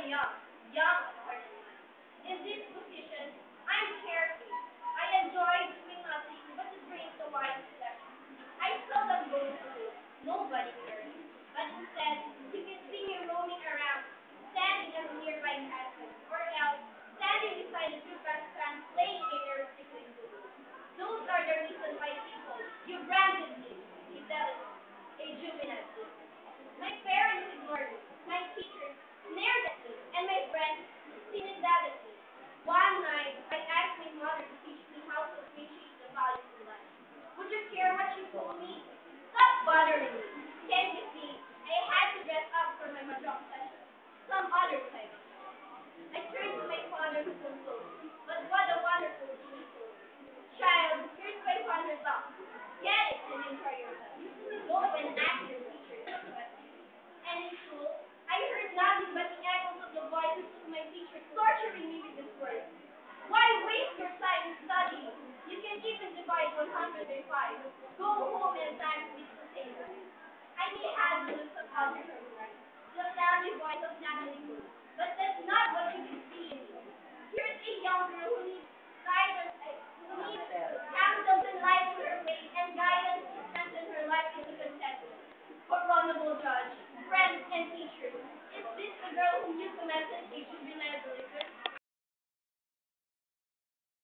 young at heart and mind. In this position, I'm carefree. I enjoy doing nothing but to drink the wine selection. I seldom go to school. Nobody cares. But instead, you can see me roaming around, standing at a nearby castle, or else standing beside a Jupas fan playing a Erotic book. Those are the reasons why people, you branded me, intelligent, a juvenile. My parents ignored me. My teachers sneered at me. And my friends sinungaling me. One night, I asked my mother to teach me how to appreciate the values of life. Would you care what she told me? Stop bothering me. Can't you see? I had to dress up for my mahjong session. Some other time. I turned to my father to console. But what a wonderful genie told me. Child, here's $500. Get it and enjoy yourself. Go and ask your teacher. And in school, I heard nothing but the echoes of the voices of my teachers torturing me with these words. Why waste your time studying? You can even divide 100 by 5. Go home and time with the same. I may have the looks of Audrey Hepburn, the family voice of Natalie Wood, but that's not what you can see in me. Here's a young girl who needs guidance, who needs counsel to lighten her way and guidance to strengthen her life into contentment. Honorable judge, friends, and teachers, is this the girl whom you commend as a juvenile delinquent?